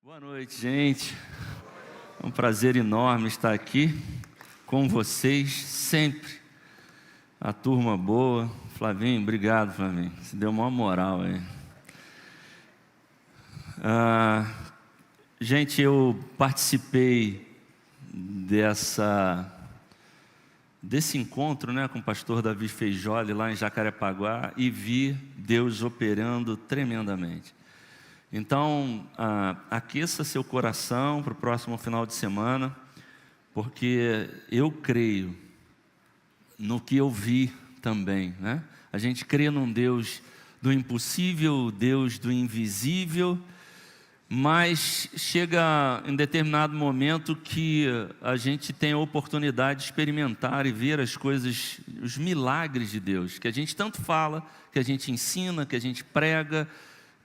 Boa noite, gente. É um prazer enorme estar aqui com vocês, sempre. A turma boa. Flavinho, obrigado, Flavinho. Você deu uma moral aí. Gente, eu participei desse encontro, né, com o pastor Davi Feijoli lá em Jacarepaguá e vi Deus operando tremendamente. Então, aqueça seu coração para o próximo final de semana, porque eu creio no que eu vi também, né? A gente crê num Deus do impossível, Deus do invisível, mas chega em determinado momento que a gente tem a oportunidade de experimentar e ver as coisas, os milagres de Deus, que a gente tanto fala, que a gente ensina, que a gente prega,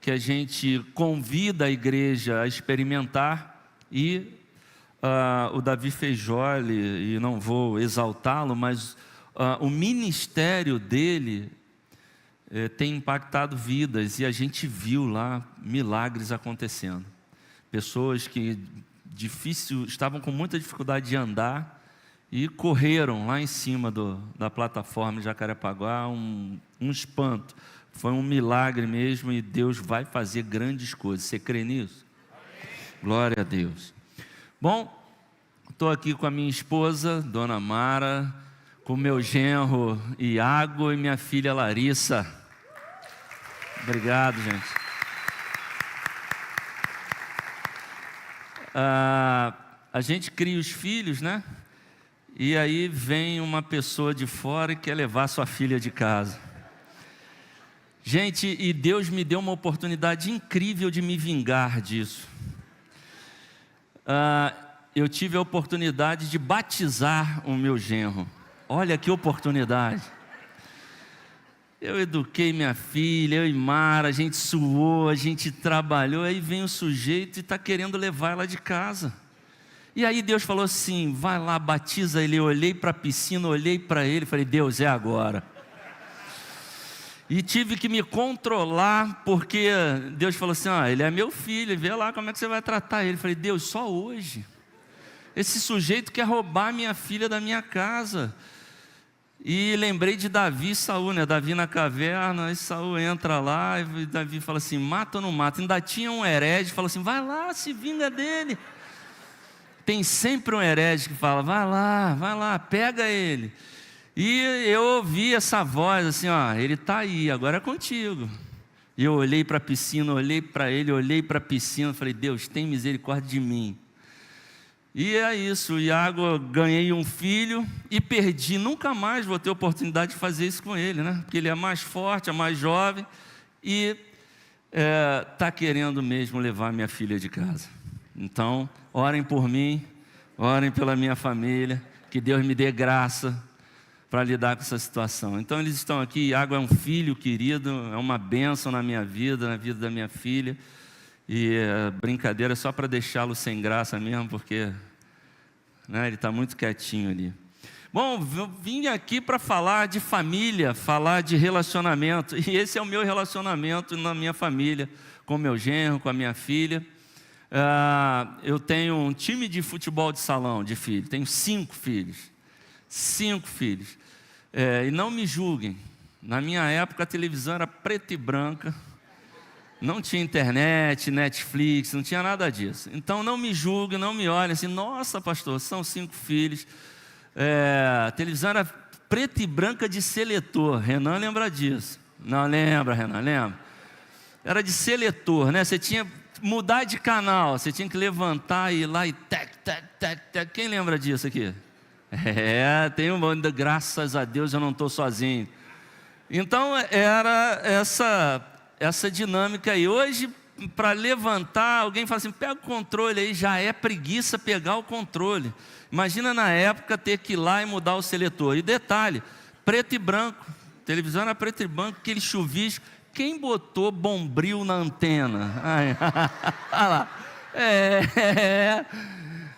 que a gente convida a igreja a experimentar. E o Davi Feijoli, e não vou exaltá-lo, mas o ministério dele tem impactado vidas, e a gente viu lá milagres acontecendo. Pessoas que estavam com muita dificuldade de andar e correram lá em cima da plataforma de Jacarepaguá, um espanto. Foi um milagre mesmo, e Deus vai fazer grandes coisas. Você crê nisso? Amém. Glória a Deus. Bom, estou aqui com a minha esposa, Dona Mara, com meu genro Iago e minha filha Larissa. Obrigado, gente. A gente cria os filhos, né? E aí vem uma pessoa de fora e quer levar sua filha de casa. Gente, e Deus me deu uma oportunidade incrível de me vingar disso. Eu tive a oportunidade de batizar o meu genro. Olha que oportunidade. Eu eduquei minha filha, eu e Mara, a gente suou, a gente trabalhou, aí vem o sujeito e está querendo levar ela de casa. E aí Deus falou assim: vai lá, batiza ele. Eu olhei para a piscina, olhei para ele, falei: Deus, é agora. E tive que me controlar, porque Deus falou assim: ele é meu filho, vê lá como é que você vai tratar ele. Eu falei: Deus, só hoje? Esse sujeito quer roubar minha filha da minha casa. E lembrei de Davi e Saul, né? Davi na caverna, e Saul entra lá, e Davi fala assim: mata ou não mata? Ainda tinha um herege, fala assim: vai lá, se vinga dele. Tem sempre um herege que fala: vai lá, pega ele. E eu ouvi essa voz assim: ele está aí, agora é contigo. E eu olhei para a piscina, olhei para ele, olhei para a piscina, falei: Deus, tem misericórdia de mim. E é isso, Iago, ganhei um filho e perdi, nunca mais vou ter oportunidade de fazer isso com ele, né? Porque ele é mais forte, é mais jovem e está querendo mesmo levar minha filha de casa. Então, orem por mim, orem pela minha família, que Deus me dê graça para lidar com essa situação. Então eles estão aqui. Iago é um filho querido, é uma bênção na minha vida, na vida da minha filha. E brincadeira só para deixá-lo sem graça mesmo, porque ele está muito quietinho ali. Bom, eu vim aqui para falar de família, falar de relacionamento. E esse é o meu relacionamento na minha família, com meu genro, com a minha filha. Eu tenho um time de futebol de salão de filhos, tenho 5 filhos. 5 filhos. E não me julguem, na minha época a televisão era preta e branca, não tinha internet, Netflix, não tinha nada disso. Então não me julguem, não me olhem assim: nossa, pastor, são 5 filhos. A televisão era preta e branca de seletor. Renan lembra disso? Não lembra, Renan? Lembra? Era de seletor, né? Você tinha que mudar de canal, você tinha que levantar e ir lá e tec. Quem lembra disso aqui? Tem um bando, graças a Deus eu não estou sozinho. Então era essa dinâmica aí. Hoje, para levantar, alguém fala assim: pega o controle aí, já é preguiça pegar o controle. Imagina na época ter que ir lá e mudar o seletor. E detalhe, preto e branco, televisão era preto e branco, aquele chuvisco. Quem botou bombril na antena? Olha lá.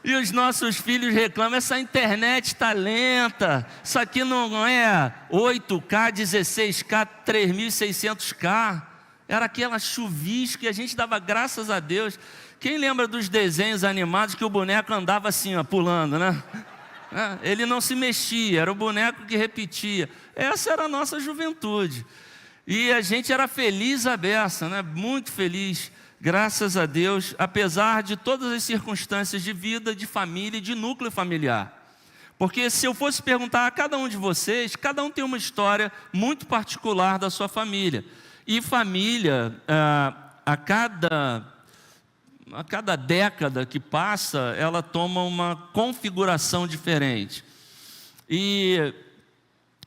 E os nossos filhos reclamam: essa internet está lenta, isso aqui não é 8K, 16K, 3600K. Era aquela chuvisco, e a gente dava graças a Deus Quem lembra dos desenhos animados que o boneco andava assim, ó, pulando, né? Ele não se mexia, era o boneco que repetia. Essa era a nossa juventude. E a gente era feliz à beça, né? Muito feliz, graças a Deus, apesar de todas as circunstâncias de vida, de família e de núcleo familiar. Porque se eu fosse perguntar a cada um de vocês, cada um tem uma história muito particular da sua família. E família, a cada década que passa, ela toma uma configuração diferente. E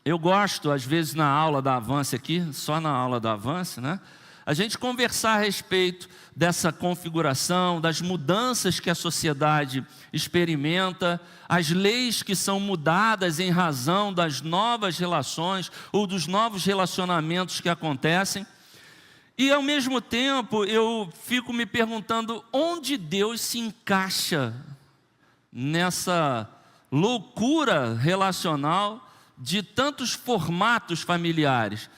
eu gosto, às vezes, na aula da Avance aqui, só na aula da Avance, né? A gente conversar a respeito dessa configuração, das mudanças que a sociedade experimenta, as leis que são mudadas em razão das novas relações ou dos novos relacionamentos que acontecem. E, ao mesmo tempo, eu fico me perguntando onde Deus se encaixa nessa loucura relacional de tantos formatos familiares.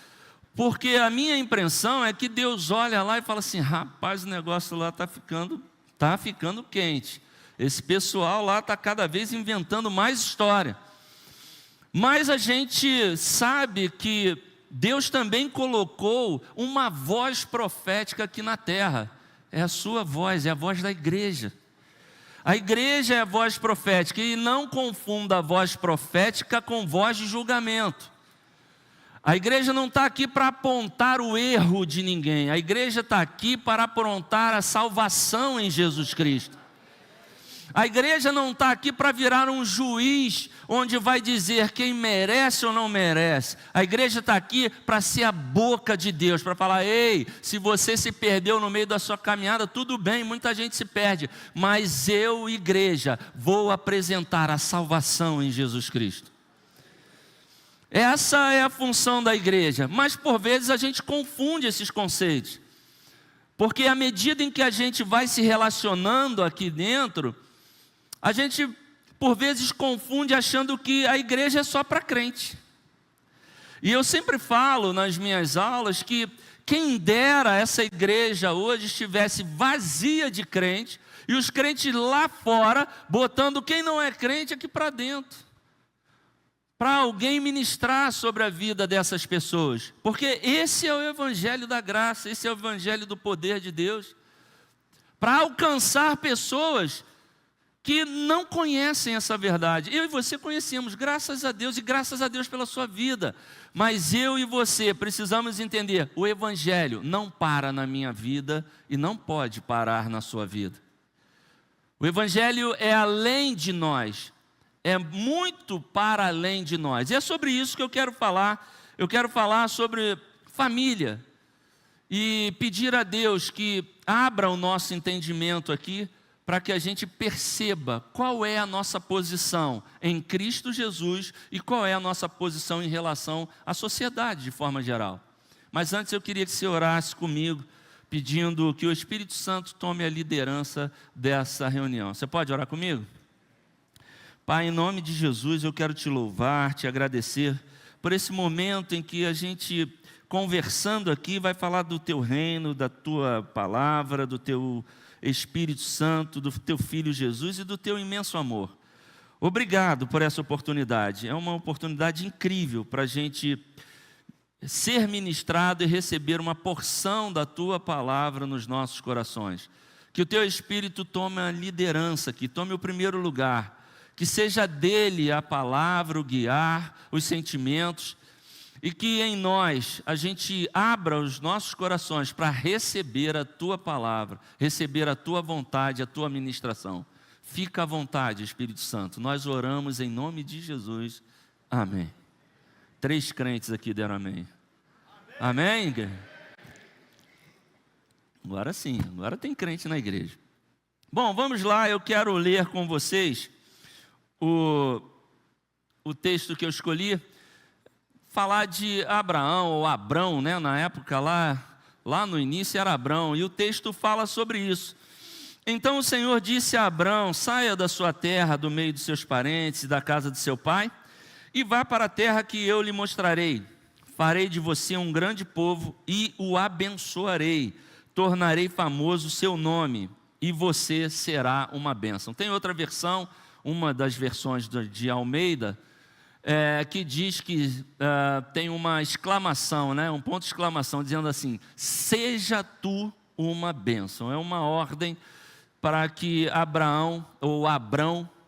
Porque a minha impressão é que Deus olha lá e fala assim, rapaz, o negócio lá está ficando quente. Esse pessoal lá está cada vez inventando mais história. Mas a gente sabe que Deus também colocou uma voz profética aqui na terra. É a sua voz, é a voz da igreja. A igreja é a voz profética, e não confunda a voz profética com voz de julgamento. A igreja não está aqui para apontar o erro de ninguém. A igreja está aqui para apontar a salvação em Jesus Cristo. A igreja não está aqui para virar um juiz, onde vai dizer quem merece ou não merece. A igreja está aqui para ser a boca de Deus, para falar, ei, se você se perdeu no meio da sua caminhada, tudo bem, muita gente se perde. Mas eu, igreja, vou apresentar a salvação em Jesus Cristo. Essa é a função da igreja, mas por vezes a gente confunde esses conceitos. Porque à medida em que a gente vai se relacionando aqui dentro, a gente por vezes confunde achando que a igreja é só para crente. E eu sempre falo nas minhas aulas que quem dera essa igreja hoje estivesse vazia de crente e os crentes lá fora botando quem não é crente aqui para dentro. Para alguém ministrar sobre a vida dessas pessoas. Porque esse é o evangelho da graça, esse é o evangelho do poder de Deus. Para alcançar pessoas que não conhecem essa verdade. Eu e você conhecemos, graças a Deus, e graças a Deus pela sua vida. Mas eu e você precisamos entender, o evangelho não para na minha vida e não pode parar na sua vida. O evangelho é além de nós. É muito para além de nós. E é sobre isso que eu quero falar. Eu quero falar sobre família. E pedir a Deus que abra o nosso entendimento aqui, para que a gente perceba qual é a nossa posição em Cristo Jesus e qual é a nossa posição em relação à sociedade de forma geral. Mas antes eu queria que você orasse comigo, pedindo que o Espírito Santo tome a liderança dessa reunião. Você pode orar comigo? Pai, em nome de Jesus, eu quero te louvar, te agradecer por esse momento em que a gente, conversando aqui, vai falar do teu reino, da tua palavra, do teu Espírito Santo, do teu Filho Jesus e do teu imenso amor. Obrigado por essa oportunidade. É uma oportunidade incrível para a gente ser ministrado e receber uma porção da tua palavra nos nossos corações. Que o teu Espírito tome a liderança aqui, tome o primeiro lugar. Que seja dele a palavra, o guiar, os sentimentos, e que em nós a gente abra os nossos corações para receber a tua palavra, receber a tua vontade, a tua ministração. Fica à vontade, Espírito Santo. Nós oramos em nome de Jesus. Amém. 3 crentes aqui deram amém. Amém, igreja? Agora sim, agora tem crente na igreja. Bom, vamos lá, eu quero ler com vocês o texto que eu escolhi, falar de Abraão, ou Abrão, né? Na época lá no início era Abrão, e o texto fala sobre isso. Então o Senhor disse a Abrão, saia da sua terra, do meio dos seus parentes e da casa de seu pai, e vá para a terra que eu lhe mostrarei. Farei de você um grande povo e o abençoarei, tornarei famoso o seu nome, e você será uma bênção. Tem outra versão, uma das versões de Almeida, que diz que tem uma exclamação, né, um ponto de exclamação, dizendo assim: seja tu uma bênção. É uma ordem para que Abrão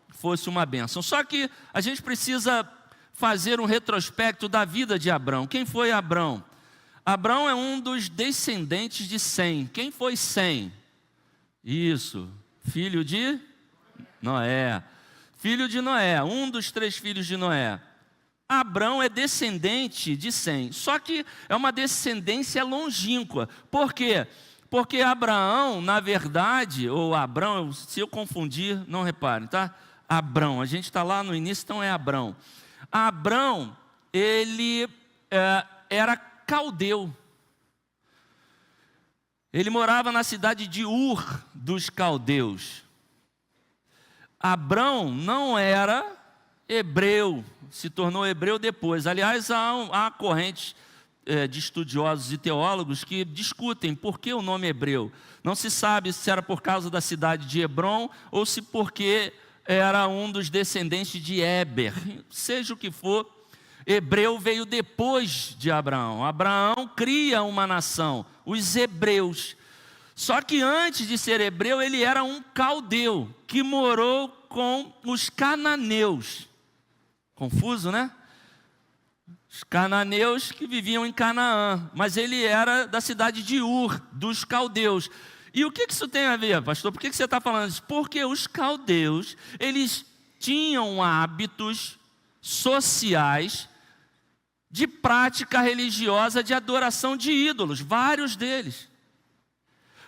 fosse uma bênção. Só que a gente precisa fazer um retrospecto da vida de Abrão. Quem foi Abrão? Abrão é um dos descendentes de Sem. Quem foi Sem? Isso, filho de Noé. Filho de Noé, um dos 3 filhos de Noé. Abrão é descendente de Sem, só que é uma descendência longínqua. Por quê? Porque Abraão, na verdade, ou Abrão, se eu confundir, não reparem, tá? Abrão, a gente está lá no início, então é Abrão. Abrão, ele era caldeu. Ele morava na cidade de Ur dos caldeus. Abrão não era hebreu, se tornou hebreu depois. Aliás, há correntes de estudiosos e teólogos que discutem por que o nome hebreu. Não se sabe se era por causa da cidade de Hebrom ou se porque era um dos descendentes de Éber. Seja o que for, hebreu veio depois de Abraão. Abraão cria uma nação, os hebreus. Só que antes de ser hebreu, ele era um caldeu, que morou com os cananeus. Confuso, né? Os cananeus que viviam em Canaã, mas ele era da cidade de Ur, dos caldeus. E o que isso tem a ver, pastor? Por que você está falando isso? Porque os caldeus, eles tinham hábitos sociais de prática religiosa de adoração de ídolos, vários deles.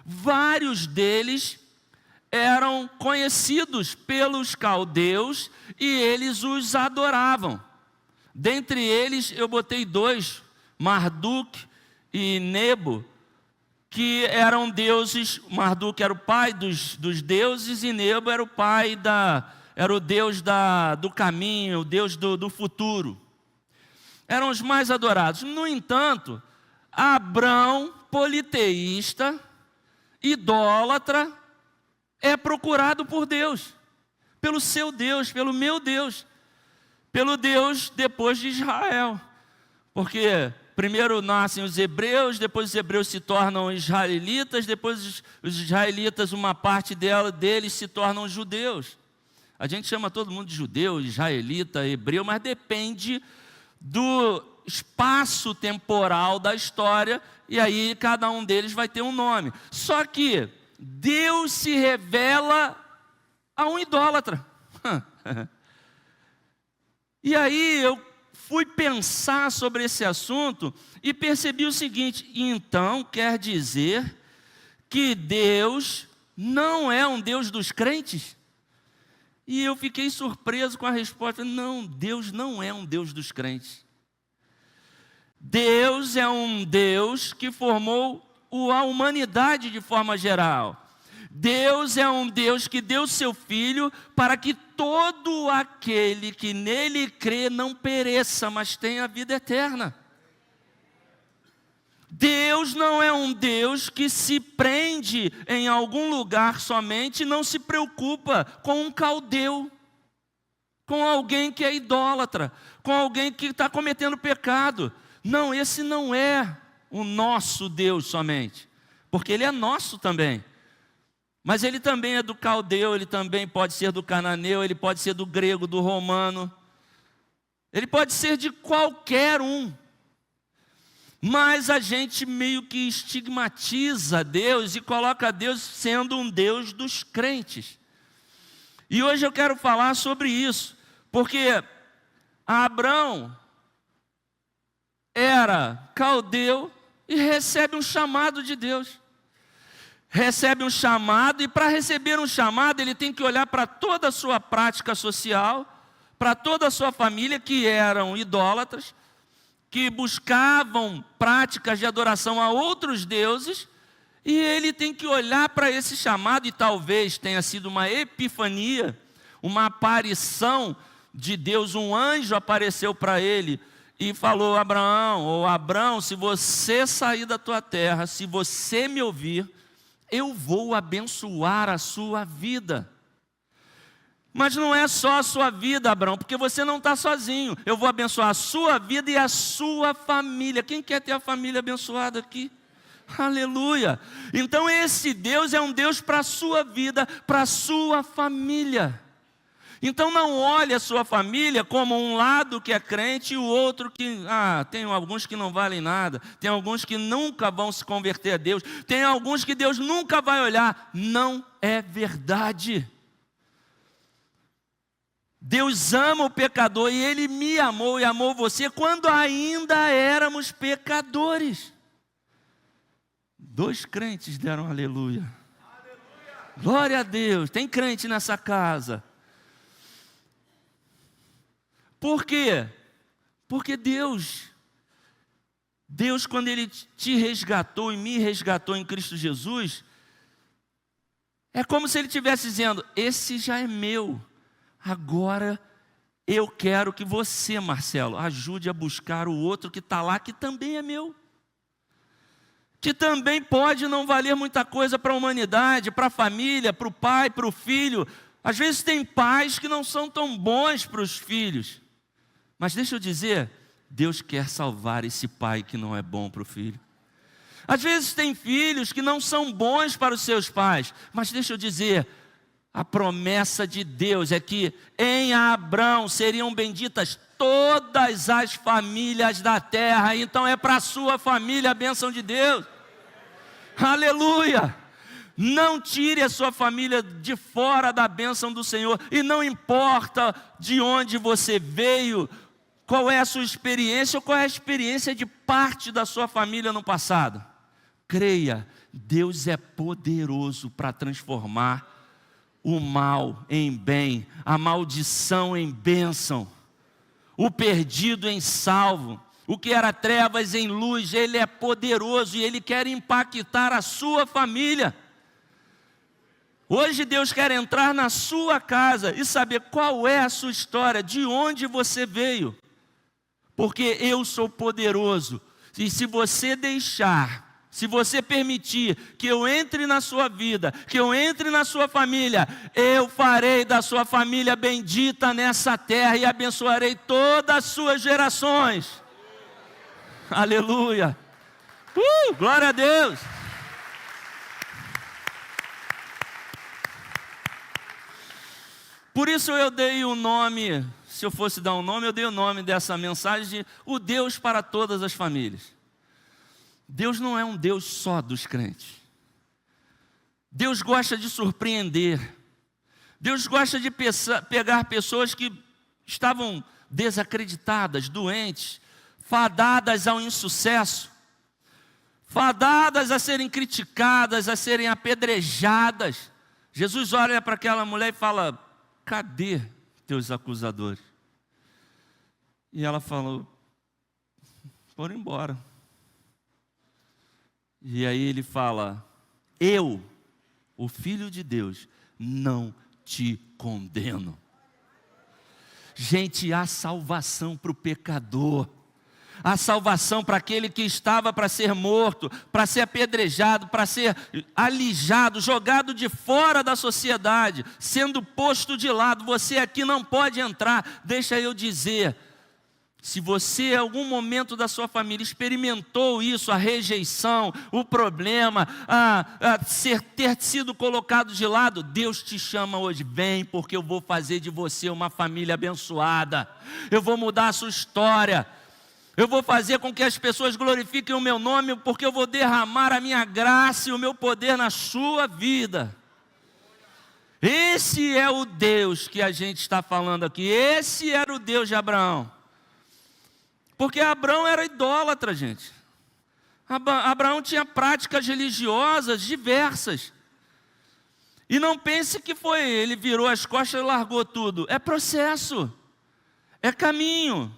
Vários deles eram conhecidos pelos caldeus e eles os adoravam. Dentre eles eu botei 2, Marduk e Nebo, que eram deuses. Marduk era o pai dos deuses e Nebo era o pai era o deus do caminho, o deus do futuro. Eram os mais adorados. No entanto, Abrão, politeísta, idólatra, é procurado por Deus, pelo seu Deus, pelo meu Deus, pelo Deus depois de Israel. Porque primeiro nascem os hebreus, depois os hebreus se tornam israelitas, depois os israelitas, uma parte deles se tornam judeus. A gente chama todo mundo de judeu, israelita, hebreu, mas depende do espaço temporal da história, e aí cada um deles vai ter um nome. Só que Deus se revela a um idólatra. E aí eu fui pensar sobre esse assunto e percebi o seguinte: então quer dizer que Deus não é um Deus dos crentes? E eu fiquei surpreso com a resposta: não, Deus não é um Deus dos crentes. Deus é um Deus que formou a humanidade de forma geral. Deus é um Deus que deu seu Filho para que todo aquele que nele crê não pereça, mas tenha vida eterna. Deus não é um Deus que se prende em algum lugar somente e não se preocupa com um caldeu, com alguém que é idólatra, com alguém que está cometendo pecado. Não, esse não é o nosso Deus somente, porque Ele é nosso também. Mas Ele também é do caldeu, Ele também pode ser do cananeu, Ele pode ser do grego, do romano. Ele pode ser de qualquer um. Mas a gente meio que estigmatiza Deus e coloca Deus sendo um Deus dos crentes. E hoje eu quero falar sobre isso, porque Abrão era caldeu e recebe um chamado de Deus. Recebe um chamado, e para receber um chamado ele tem que olhar para toda a sua prática social, para toda a sua família, que eram idólatras, que buscavam práticas de adoração a outros deuses, e ele tem que olhar para esse chamado, e talvez tenha sido uma epifania, uma aparição de Deus, um anjo apareceu para ele e falou: Abraão, se você sair da tua terra, se você me ouvir, eu vou abençoar a sua vida. Mas não é só a sua vida, Abraão, porque você não está sozinho. Eu vou abençoar a sua vida e a sua família. Quem quer ter a família abençoada aqui? Aleluia! Então esse Deus é um Deus para a sua vida, para a sua família. Então não olhe a sua família como um lado que é crente e o outro que, tem alguns que não valem nada, tem alguns que nunca vão se converter a Deus, tem alguns que Deus nunca vai olhar. Não é verdade. Deus ama o pecador e Ele me amou e amou você quando ainda éramos pecadores. 2 crentes deram aleluia. Glória a Deus, tem crente nessa casa. Por quê? Porque Deus quando Ele te resgatou e me resgatou em Cristo Jesus, é como se Ele estivesse dizendo, esse já é meu. Agora eu quero que você, Marcelo, ajude a buscar o outro que está lá, que também é meu. Que também pode não valer muita coisa para a humanidade, para a família, para o pai, para o filho. Às vezes tem pais que não são tão bons para os filhos. Mas deixa eu dizer, Deus quer salvar esse pai que não é bom para o filho. Às vezes tem filhos que não são bons para os seus pais. Mas deixa eu dizer, a promessa de Deus é que em Abrão seriam benditas todas as famílias da terra. Então é para a sua família a bênção de Deus. Aleluia! Não tire a sua família de fora da bênção do Senhor. E não importa de onde você veio, qual é a sua experiência ou qual é a experiência de parte da sua família no passado. Creia, Deus é poderoso para transformar o mal em bem, a maldição em bênção, o perdido em salvo, o que era trevas em luz. Ele é poderoso e Ele quer impactar a sua família. Hoje Deus quer entrar na sua casa e saber qual é a sua história, de onde você veio. Porque eu sou poderoso, e se você deixar, se você permitir que eu entre na sua vida, que eu entre na sua família, eu farei da sua família bendita nessa terra e abençoarei todas as suas gerações. Aleluia! Glória a Deus! Por isso eu dei o nome, se eu fosse dar um nome, eu dei o nome dessa mensagem de o Deus para todas as famílias. Deus não é um Deus só dos crentes. Deus gosta de surpreender. Deus gosta de pegar pessoas que estavam desacreditadas, doentes, fadadas ao insucesso, fadadas a serem criticadas, a serem apedrejadas. Jesus olha para aquela mulher e fala, cadê teus acusadores? E ela falou, foram embora. E aí ele fala, eu, o Filho de Deus, não te condeno. Gente, há salvação para o pecador. Há salvação para aquele que estava para ser morto, para ser apedrejado, para ser alijado, jogado de fora da sociedade, sendo posto de lado. Você aqui não pode entrar. Deixa eu dizer, se você em algum momento da sua família experimentou isso, a rejeição, o problema, ter sido colocado de lado, Deus te chama hoje, vem, porque eu vou fazer de você uma família abençoada. Eu vou mudar a sua história. Eu vou fazer com que as pessoas glorifiquem o meu nome, porque eu vou derramar a minha graça e o meu poder na sua vida. Esse é o Deus que a gente está falando aqui. Esse era o Deus de Abraão. Porque Abraão era idólatra, gente. Abraão tinha práticas religiosas diversas. E não pense que foi, ele virou as costas e largou tudo. É processo, é caminho,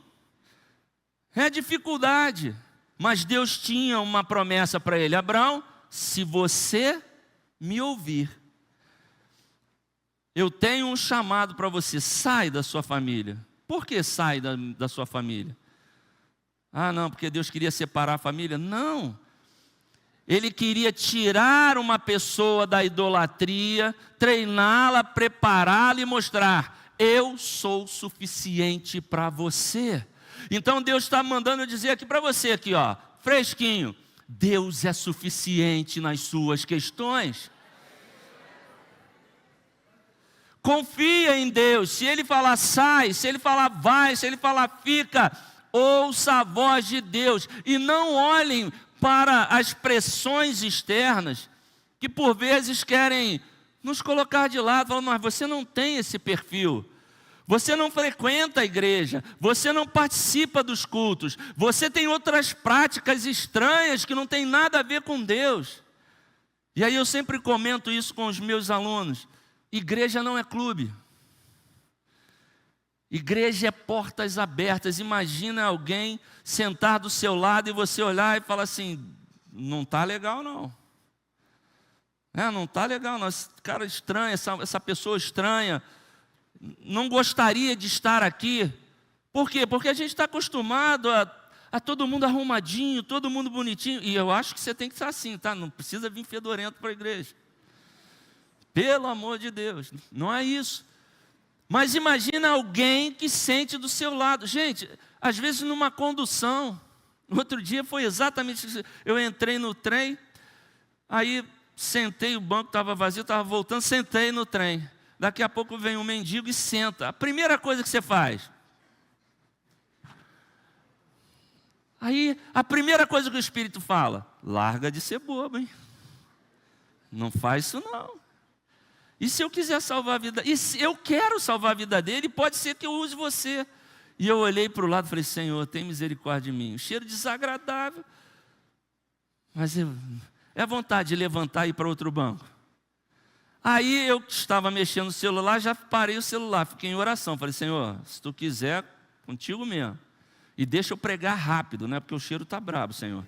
é dificuldade. Mas Deus tinha uma promessa para ele. Abraão, se você me ouvir, eu tenho um chamado para você, sai da sua família. Por que sai da sua família? Não, porque Deus queria separar a família. Não. Ele queria tirar uma pessoa da idolatria, treiná-la, prepará-la e mostrar: eu sou suficiente para você. Então Deus está mandando dizer aqui para você, aqui, ó, fresquinho: Deus é suficiente nas suas questões. Confia em Deus. Se Ele falar sai, se Ele falar vai, se Ele falar fica, ouça a voz de Deus. E não olhem para as pressões externas, que por vezes querem nos colocar de lado, falando: mas você não tem esse perfil, você não frequenta a igreja, você não participa dos cultos, você tem outras práticas estranhas que não tem nada a ver com Deus. E aí eu sempre comento isso com os meus alunos: igreja não é clube. Igreja é portas abertas. Imagina alguém sentar do seu lado e você olhar e falar assim: não está legal não. Não está legal não. Esse cara estranho, essa pessoa estranha, não gostaria de estar aqui. Por quê? Porque a gente está acostumado a todo mundo arrumadinho, todo mundo bonitinho. E eu acho que você tem que estar assim, tá? Não precisa vir fedorento para a igreja. Pelo amor de Deus, não é isso. Mas imagina alguém que sente do seu lado. Gente, às vezes numa condução. Outro dia foi exatamente isso. Eu entrei no trem, aí sentei, o banco estava vazio, estava voltando, sentei no trem. Daqui a pouco vem um mendigo e senta. A primeira coisa que você faz? Aí, a primeira coisa que o Espírito fala: larga de ser bobo, hein? Não faz isso não. E se eu quiser salvar a vida? E se eu quero salvar a vida dele, pode ser que eu use você. E eu olhei para o lado e falei: Senhor, tem misericórdia de mim. O cheiro desagradável. Mas é vontade de levantar e ir para outro banco. Aí eu estava mexendo no celular, já parei o celular, fiquei em oração. Falei: Senhor, se tu quiser, contigo mesmo. E deixa eu pregar rápido, né? Porque o cheiro está brabo, Senhor.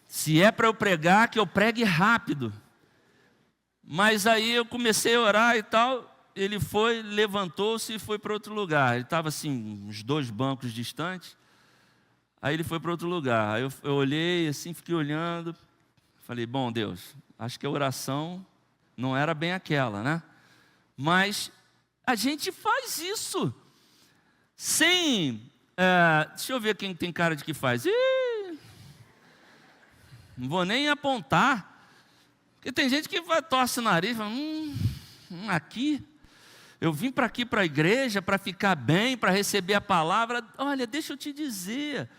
Se é para eu pregar, que eu pregue rápido. Mas aí eu comecei a orar e tal. Ele foi, levantou-se e foi para outro lugar. Ele estava assim, uns 2 bancos distantes. Aí ele foi para outro lugar. Aí eu olhei assim, fiquei olhando. Falei: bom, Deus, acho que a oração não era bem aquela, né? Mas a gente faz isso. Sem... deixa eu ver quem tem cara de que faz. Não vou nem apontar. Porque tem gente que torce o nariz e fala: aqui, eu vim para aqui, para a igreja, para ficar bem, para receber a palavra. Olha, deixa eu te dizer,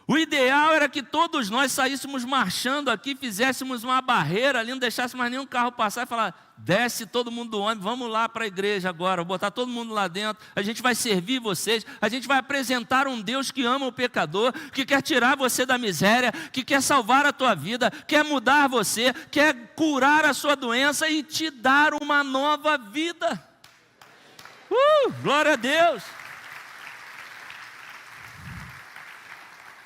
o ideal era que todos nós saíssemos marchando aqui, fizéssemos uma barreira ali, não deixássemos mais nenhum carro passar e falar: desce todo mundo do ônibus, vamos lá para a igreja agora, vou botar todo mundo lá dentro, a gente vai servir vocês, a gente vai apresentar um Deus que ama o pecador, que quer tirar você da miséria, que quer salvar a tua vida, quer mudar você, quer curar a sua doença e te dar uma nova vida. Glória a Deus!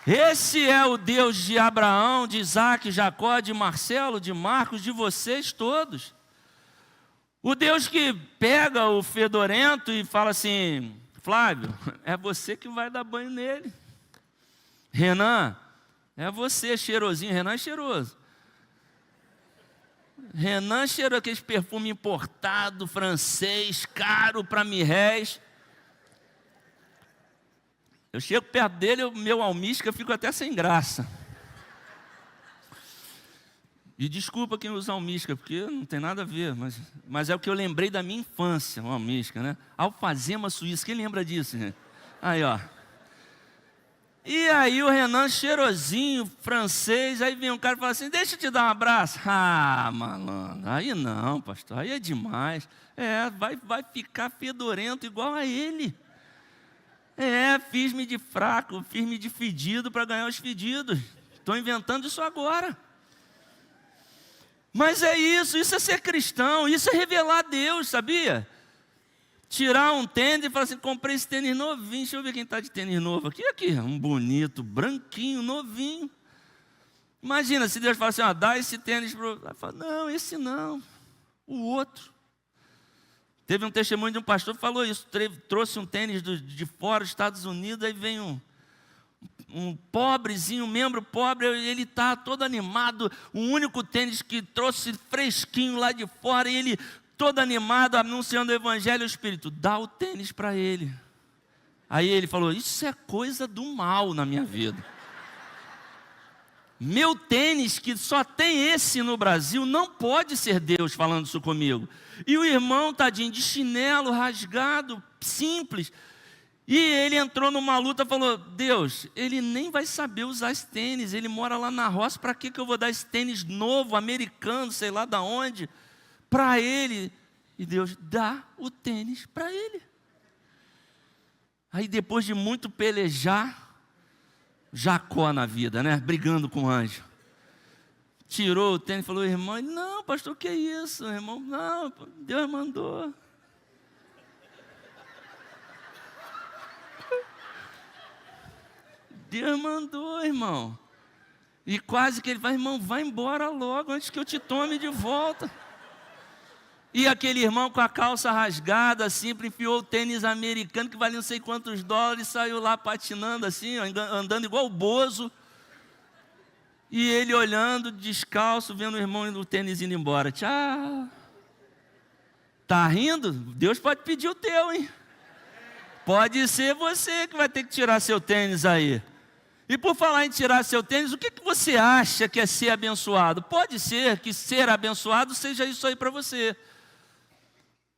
Esse é o Deus de Abraão, de Isaac, de Jacó, de Marcelo, de Marcos, de vocês todos. O Deus que pega o fedorento e fala assim: Flávio, é você que vai dar banho nele. Renan, é você, cheirosinho. Renan é cheiroso. Renan cheirou aquele perfume importado, francês, caro para mirréis. Eu chego perto dele, o meu almíscar, eu fico até sem graça. E desculpa quem usa almíscar, porque não tem nada a ver, mas é o que eu lembrei da minha infância, o almíscar, né? Alfazema suíça, quem lembra disso, gente? Aí, ó. E aí o Renan, cheirosinho, francês, aí vem um cara e fala assim: deixa eu te dar um abraço. Ah, malandro, aí não, pastor, aí é demais. Vai ficar fedorento igual a ele. Fiz-me de fraco, fiz-me de fedido para ganhar os fedidos. Estou inventando isso agora. Mas é isso é ser cristão, isso é revelar a Deus, sabia? Tirar um tênis e falar assim: comprei esse tênis novinho, deixa eu ver quem está de tênis novo aqui, um bonito, branquinho, novinho. Imagina se Deus fala assim: dá esse tênis para o... Fala: não, esse não, o outro. Teve um testemunho de um pastor que falou isso, trouxe um tênis de fora dos Estados Unidos, aí vem um um pobrezinho, um membro pobre, ele está todo animado, o único tênis que trouxe fresquinho lá de fora, e ele todo animado, anunciando o evangelho, o Espírito, dá o tênis para ele. Aí ele falou, isso é coisa do mal na minha vida. Meu tênis, que só tem esse no Brasil, não pode ser Deus falando isso comigo. E o irmão, tadinho, de chinelo rasgado, simples. E ele entrou numa luta e falou, Deus, ele nem vai saber usar esse tênis, ele mora lá na roça, para que eu vou dar esse tênis novo, americano, sei lá de onde, para ele? E Deus dá o tênis para ele. Aí depois de muito pelejar, Jacó na vida, né? Brigando com o anjo. Tirou o tênis e falou, irmão, não, pastor, o que é isso? Irmão, não, Deus mandou. Deus mandou, irmão. E quase que ele vai, irmão, vai embora logo antes que eu te tome de volta. E aquele irmão com a calça rasgada, assim, enfiou o tênis americano, que valia não sei quantos dólares, saiu lá patinando assim, andando igual o Bozo. E ele olhando, descalço, vendo o irmão e o tênis indo embora. Tchau. Tá rindo? Deus pode pedir o teu, hein? Pode ser você que vai ter que tirar seu tênis aí. E por falar em tirar seu tênis, o que você acha que é ser abençoado? Pode ser que ser abençoado seja isso aí para você.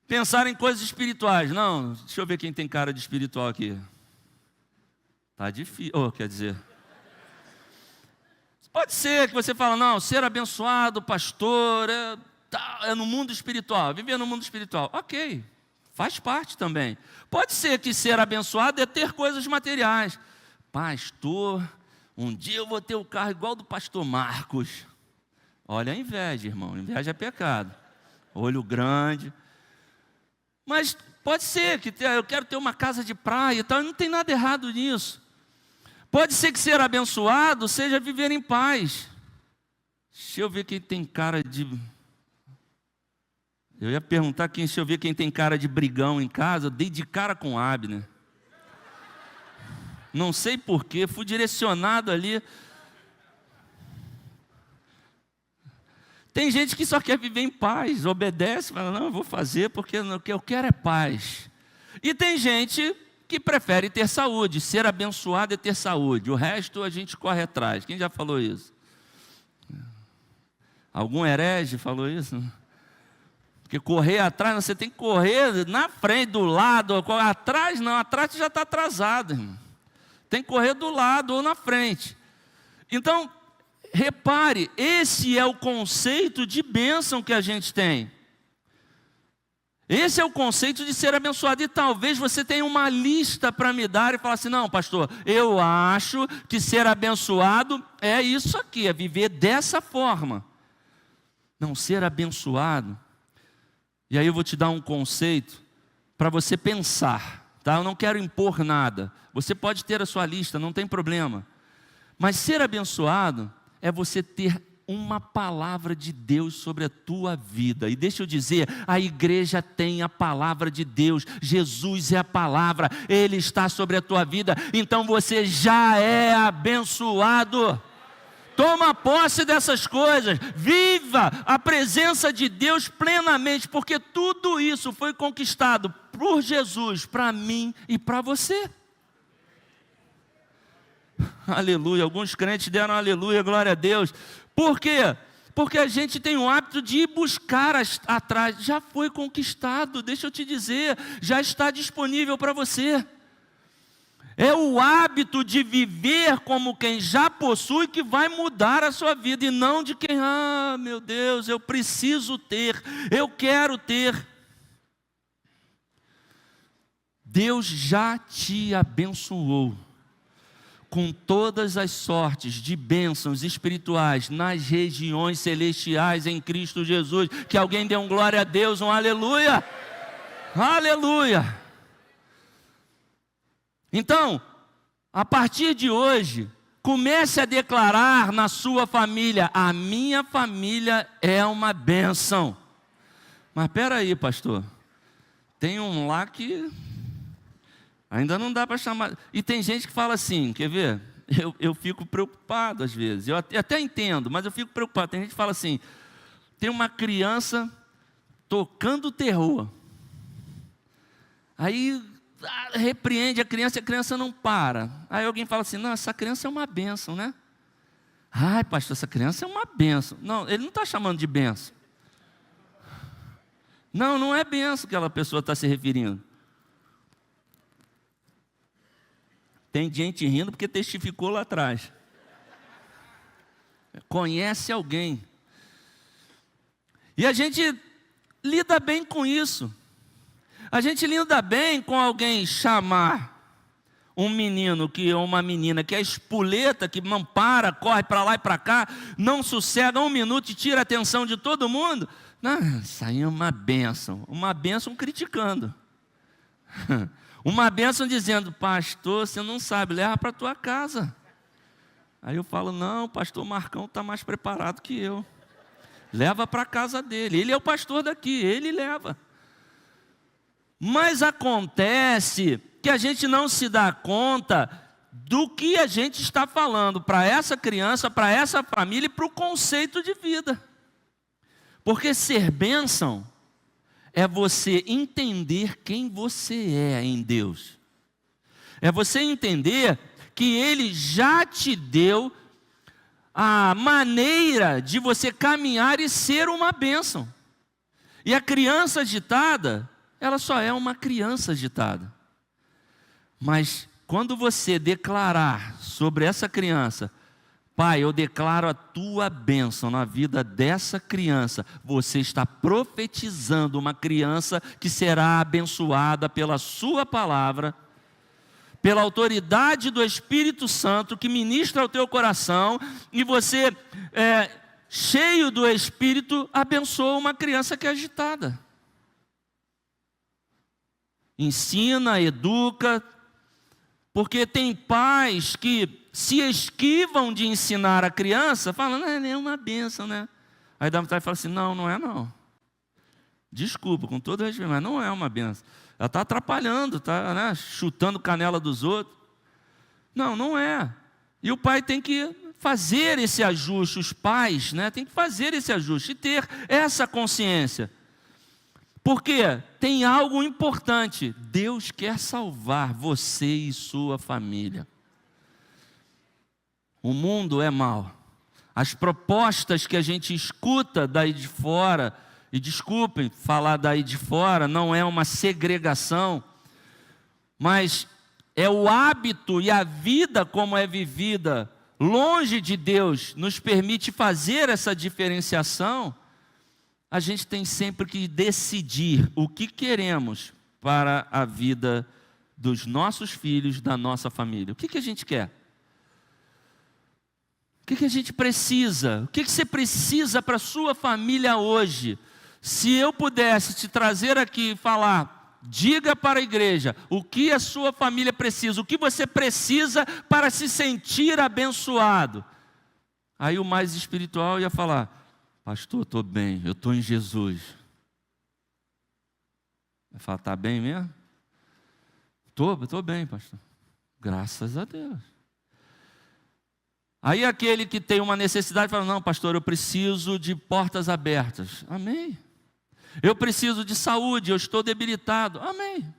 Pensar em coisas espirituais. Não, deixa eu ver quem tem cara de espiritual aqui. Tá difícil. Quer dizer... Pode ser que você fala, não, ser abençoado, pastor, é no mundo espiritual, viver no mundo espiritual. Ok, faz parte também. Pode ser que ser abençoado é ter coisas materiais. Pastor, um dia eu vou ter o carro igual do pastor Marcos. Olha a inveja, irmão, inveja é pecado. Olho grande. Mas pode ser que eu quero ter uma casa de praia e tal, não tem nada errado nisso. Pode ser que ser abençoado seja viver em paz. Deixa eu ver quem tem cara de... Eu ia perguntar deixa eu ver quem tem cara de brigão em casa. Eu dei de cara com Abner. Não sei porquê, fui direcionado ali. Tem gente que só quer viver em paz, obedece, fala, não, eu vou fazer porque o que eu quero é paz. E tem gente que prefere ter saúde, ser abençoado é ter saúde, o resto a gente corre atrás. Quem já falou isso? Algum herege falou isso? Porque correr atrás, você tem que correr na frente, do lado, atrás não, atrás você já está atrasado, irmão. Tem que correr do lado ou na frente. Então, repare, esse é o conceito de bênção que a gente tem. Esse é o conceito de ser abençoado. E talvez você tenha uma lista para me dar e falar assim, não, pastor, eu acho que ser abençoado é isso aqui, é viver dessa forma. Não, ser abençoado. E aí eu vou te dar um conceito para você pensar, tá? Eu não quero impor nada. Você pode ter a sua lista, não tem problema. Mas ser abençoado é você ter uma palavra de Deus sobre a tua vida. E deixa eu dizer, a igreja tem a palavra de Deus. Jesus é a palavra, Ele está sobre a tua vida. Então você já é abençoado. Toma posse dessas coisas. Viva a presença de Deus plenamente, porque tudo isso foi conquistado por Jesus, para mim e para você. Aleluia. Alguns crentes deram aleluia, glória a Deus. Por quê? Porque a gente tem o hábito de ir buscar atrás. Já foi conquistado, deixa eu te dizer, já está disponível para você. É o hábito de viver como quem já possui que vai mudar a sua vida, e não de quem, meu Deus, eu preciso ter, eu quero ter. Deus já te abençoou com todas as sortes de bênçãos espirituais nas regiões celestiais em Cristo Jesus. Que alguém dê um glória a Deus, um aleluia. Aleluia. Então, a partir de hoje, comece a declarar na sua família, a minha família é uma bênção. Mas espera aí, pastor, tem um lá que... ainda não dá para chamar. E tem gente que fala assim, quer ver? eu fico preocupado às vezes. Eu até entendo, mas eu fico preocupado. Tem gente que fala assim, tem uma criança tocando terror. Aí repreende a criança e a criança não para. Aí alguém fala assim, não, essa criança é uma bênção, né? Ai, pastor, essa criança é uma bênção. Não, ele não está chamando de bênção. Não, não é bênção que aquela pessoa está se referindo. Tem gente rindo porque testificou lá atrás. Conhece alguém. E a gente lida bem com isso. A gente lida bem com alguém chamar um menino ou uma menina que é espoleta, que não para, corre para lá e para cá, não sossega um minuto e tira a atenção de todo mundo. Não, isso aí é uma bênção. Uma bênção criticando. Uma bênção dizendo, pastor, você não sabe, leva para a tua casa. Aí eu falo, não, o pastor Marcão está mais preparado que eu. Leva para a casa dele. Ele é o pastor daqui, ele leva. Mas acontece que a gente não se dá conta do que a gente está falando para essa criança, para essa família e para o conceito de vida. Porque ser bênção é você entender quem você é em Deus. É você entender que Ele já te deu a maneira de você caminhar e ser uma bênção. E a criança agitada, ela só é uma criança agitada. Mas quando você declarar sobre essa criança, Pai, eu declaro a tua bênção na vida dessa criança, você está profetizando uma criança que será abençoada pela sua palavra, pela autoridade do Espírito Santo que ministra ao teu coração, e você, cheio do Espírito, abençoa uma criança que é agitada. Ensina, educa, porque tem pais que se esquivam de ensinar a criança, falando, é uma bênção, né? Aí dá vontade de falar assim, não, não é não. Desculpa, com todo respeito, mas não é uma bênção. Ela está atrapalhando, está chutando canela dos outros. Não, não é. E o pai tem que fazer esse ajuste, os pais, tem que fazer esse ajuste e ter essa consciência. Porque tem algo importante, Deus quer salvar você e sua família. O mundo é mau. As propostas que a gente escuta daí de fora, e desculpem falar daí de fora, não é uma segregação, mas é o hábito e a vida como é vivida longe de Deus, nos permite fazer essa diferenciação. A gente tem sempre que decidir o que queremos para a vida dos nossos filhos, da nossa família. O que a gente quer? O que a gente precisa? O que você precisa para a sua família hoje? Se eu pudesse te trazer aqui e falar, diga para a igreja o que a sua família precisa, o que você precisa para se sentir abençoado. Aí o mais espiritual ia falar, pastor, estou bem, eu estou em Jesus. Vai falar, está bem mesmo? Estou bem, pastor. Graças a Deus. Aí aquele que tem uma necessidade fala, não, pastor, eu preciso de portas abertas. Amém. Eu preciso de saúde, eu estou debilitado. Amém.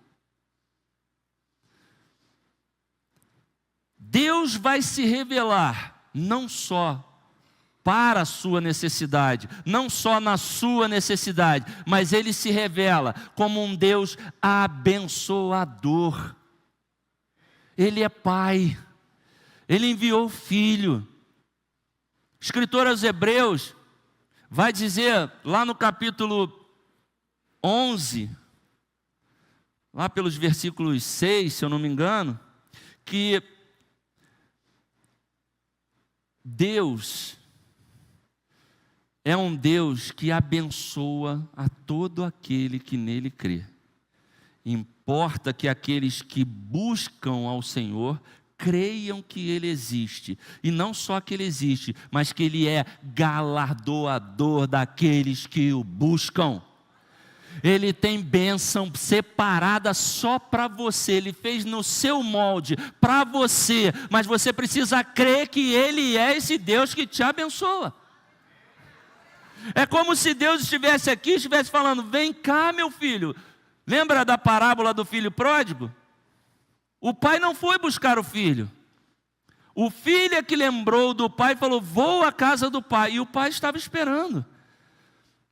Deus vai se revelar, não só para a sua necessidade, não só na sua necessidade, mas Ele se revela como um Deus abençoador. Ele é Pai. Ele enviou o Filho. O escritor aos Hebreus vai dizer, lá no capítulo 11, lá pelos versículos 6, se eu não me engano, que Deus é um Deus que abençoa a todo aquele que nele crê. Importa que aqueles que buscam ao Senhor creiam que Ele existe, e não só que Ele existe, mas que Ele é galardoador daqueles que o buscam. Ele tem bênção separada só para você. Ele fez no seu molde, para você. Mas você precisa crer que Ele é esse Deus que te abençoa. É como se Deus estivesse aqui, estivesse falando: vem cá, meu filho. Lembra da parábola do filho pródigo? O pai não foi buscar o filho. O filho é que lembrou do pai e falou: vou à casa do pai. E o pai estava esperando.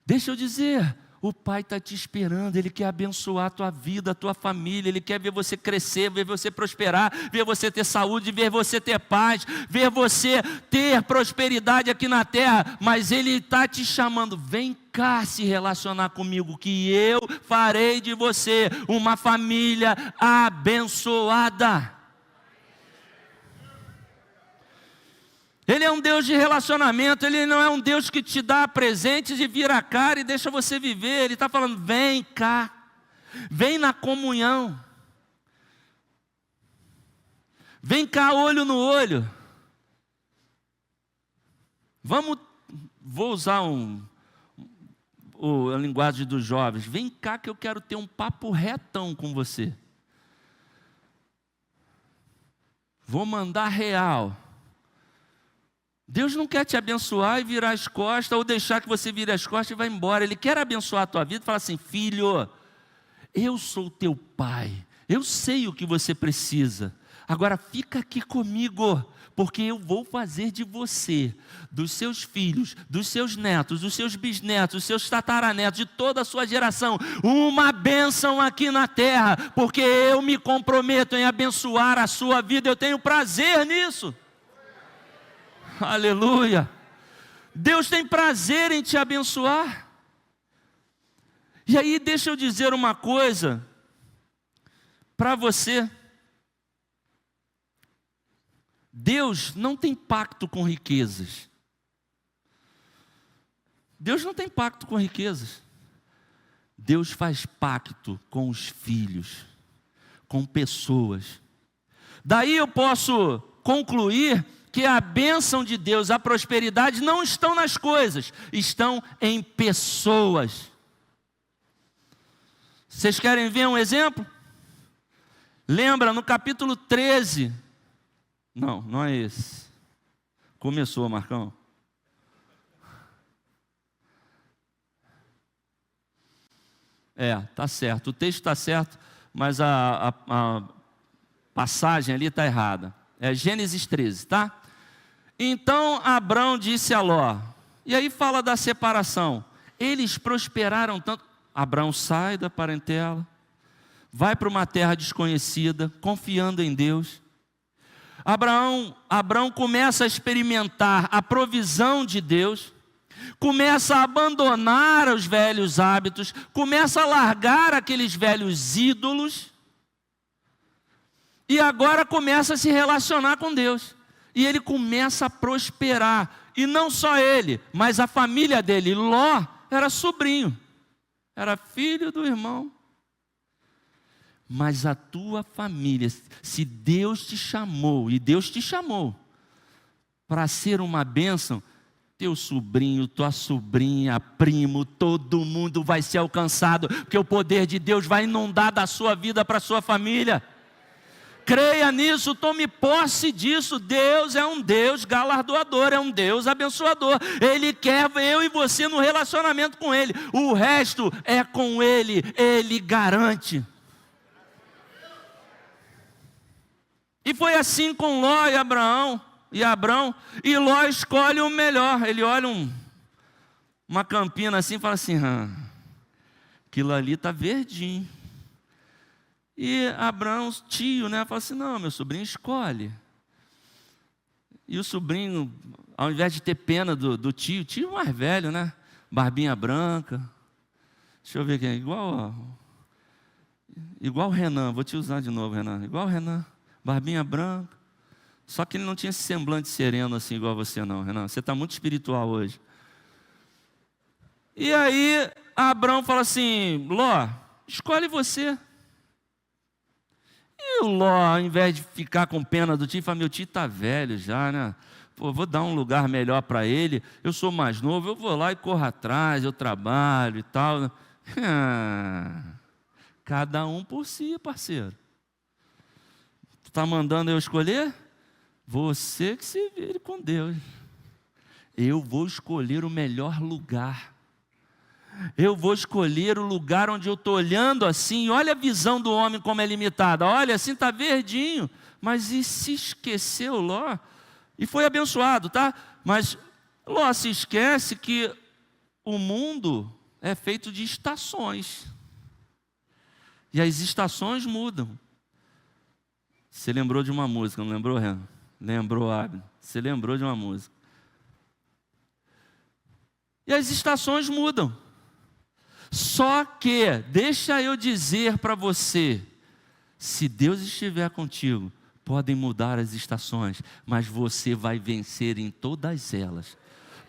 Deixa eu dizer, o pai está te esperando. Ele quer abençoar a tua vida, a tua família. Ele quer ver você crescer, ver você prosperar, ver você ter saúde, ver você ter paz, ver você ter prosperidade aqui na terra. Mas Ele está te chamando: vem cá se relacionar comigo, que eu farei de você uma família abençoada. Ele é um Deus de relacionamento. Ele não é um Deus que te dá presentes e vira a cara e deixa você viver. Ele está falando: vem cá, vem na comunhão, vem cá olho no olho. Vou usar a linguagem dos jovens: vem cá que eu quero ter um papo retão com você. Vou mandar real. Deus não quer te abençoar e virar as costas, ou deixar que você vire as costas e vá embora. Ele quer abençoar a tua vida e falar assim: filho, eu sou teu pai, eu sei o que você precisa, agora fica aqui comigo, porque eu vou fazer de você, dos seus filhos, dos seus netos, dos seus bisnetos, dos seus tataranetos, de toda a sua geração, uma bênção aqui na terra, porque eu me comprometo em abençoar a sua vida. Eu tenho prazer nisso. Aleluia. Deus tem prazer em te abençoar. E aí deixa eu dizer uma coisa para você. Deus não tem pacto com riquezas. Deus não tem pacto com riquezas. Deus faz pacto com os filhos, com pessoas. Daí eu posso concluir que a bênção de Deus, a prosperidade não estão nas coisas, estão em pessoas. Vocês querem ver um exemplo? Lembra no capítulo 13? Não é esse. Começou, Marcão. Tá certo. O texto está certo, mas a passagem ali está errada. É Gênesis 13, tá? Então Abrão disse a Ló, e aí fala da separação. Eles prosperaram tanto. Abrão sai da parentela, vai para uma terra desconhecida, confiando em Deus. Abrão começa a experimentar a provisão de Deus, começa a abandonar os velhos hábitos, começa a largar aqueles velhos ídolos, e agora começa a se relacionar com Deus. E ele começa a prosperar. E não só ele, mas a família dele. Ló era sobrinho, era filho do irmão. Mas a tua família, se Deus te chamou, e Deus te chamou para ser uma bênção, teu sobrinho, tua sobrinha, primo, todo mundo vai ser alcançado, porque o poder de Deus vai inundar da sua vida para a sua família. Creia nisso, tome posse disso. Deus é um Deus galardoador, é um Deus abençoador. Ele quer eu e você no relacionamento com Ele. O resto é com Ele, Ele garante. E foi assim com Ló e Abrão. E Ló escolhe o melhor. Ele olha uma campina assim e fala assim: aquilo ali está verdinho. E Abrão, tio, fala assim: não, meu sobrinho, escolhe. E o sobrinho, ao invés de ter pena do tio mais velho, barbinha branca. Deixa eu ver quem é, igual o Renan, vou te usar de novo, Renan. Igual o Renan, barbinha branca. Só que ele não tinha esse semblante sereno assim, igual você não, Renan. Você está muito espiritual hoje. E aí, Abrão fala assim: Ló, escolhe você. E o Ló, ao invés de ficar com pena do tio, fala: meu tio está velho já, Pô, vou dar um lugar melhor para ele. Eu sou mais novo, eu vou lá e corro atrás, eu trabalho e tal. Cada um por si, parceiro. Tu está mandando eu escolher? Você que se vire com Deus. Eu vou escolher o melhor lugar. Eu vou escolher o lugar onde eu estou olhando assim. Olha a visão do homem como é limitada. Olha, assim está verdinho. Mas e se esqueceu Ló? E foi abençoado, tá? Mas Ló se esquece que o mundo é feito de estações. E as estações mudam. Você lembrou de uma música, não lembrou, Renan? Lembrou, Abner. Você lembrou de uma música. E as estações mudam. Só que, deixa eu dizer para você, se Deus estiver contigo, podem mudar as estações, mas você vai vencer em todas elas.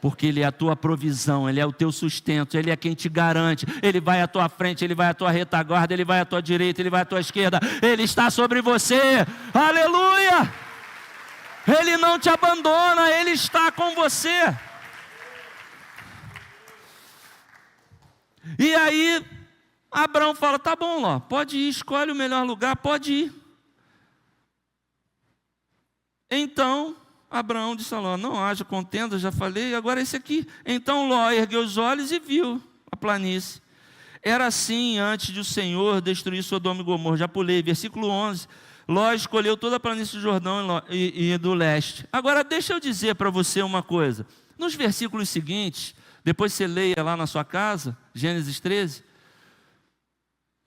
Porque Ele é a tua provisão, Ele é o teu sustento, Ele é quem te garante. Ele vai à tua frente, Ele vai à tua retaguarda, Ele vai à tua direita, Ele vai à tua esquerda. Ele está sobre você, aleluia! Ele não te abandona, Ele está com você. E aí, Abraão fala, tá bom, Ló, pode ir, escolhe o melhor lugar, pode ir. Então, Abraão disse a Ló, não haja contenda, já falei, agora esse aqui. Então Ló ergueu os olhos e viu a planície. Era assim antes de o Senhor destruir Sodoma e Gomorra. Já pulei, versículo 11. Ló escolheu toda a planície do Jordão e do leste. Agora deixa eu dizer para você uma coisa. Nos versículos seguintes, depois você leia lá na sua casa, Gênesis 13.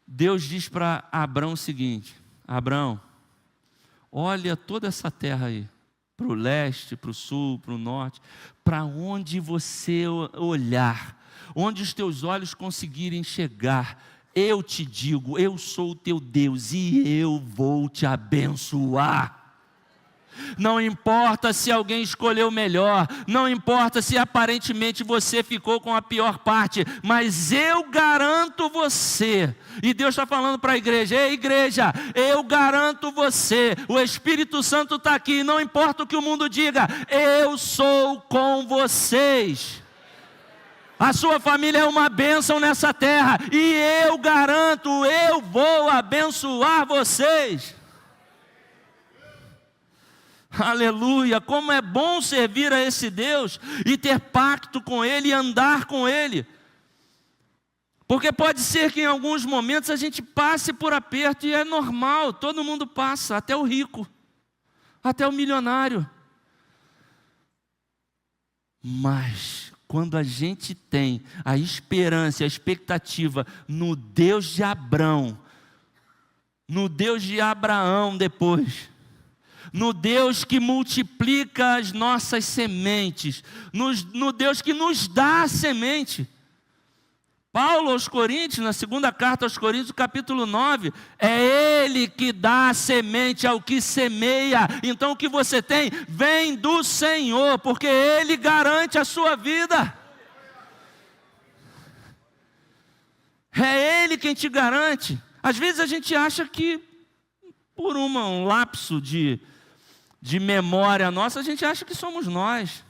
Deus diz para Abraão o seguinte, Abraão, olha toda essa terra aí, para o leste, para o sul, para o norte, para onde você olhar, onde os teus olhos conseguirem chegar, eu te digo, eu sou o teu Deus e eu vou te abençoar. Não importa se alguém escolheu melhor, não importa se aparentemente você ficou com a pior parte, mas eu garanto você, e Deus está falando para a igreja, ei igreja, eu garanto você, o Espírito Santo está aqui, não importa o que o mundo diga, eu sou com vocês. A sua família é uma bênção nessa terra, e eu garanto, eu vou abençoar vocês. Aleluia, como é bom servir a esse Deus e ter pacto com Ele e andar com Ele. Porque pode ser que em alguns momentos a gente passe por aperto e é normal, todo mundo passa, até o rico, até o milionário. Mas quando a gente tem a esperança, a expectativa no Deus de Abrão, no Deus de Abraão depois, no Deus que multiplica as nossas sementes, no Deus que nos dá a semente. Paulo aos Coríntios, na segunda carta aos Coríntios, capítulo 9, é Ele que dá a semente ao que semeia. Então o que você tem vem do Senhor, porque Ele garante a sua vida. É Ele quem te garante. Às vezes a gente acha que, por um lapso de memória nossa, a gente acha que somos nós.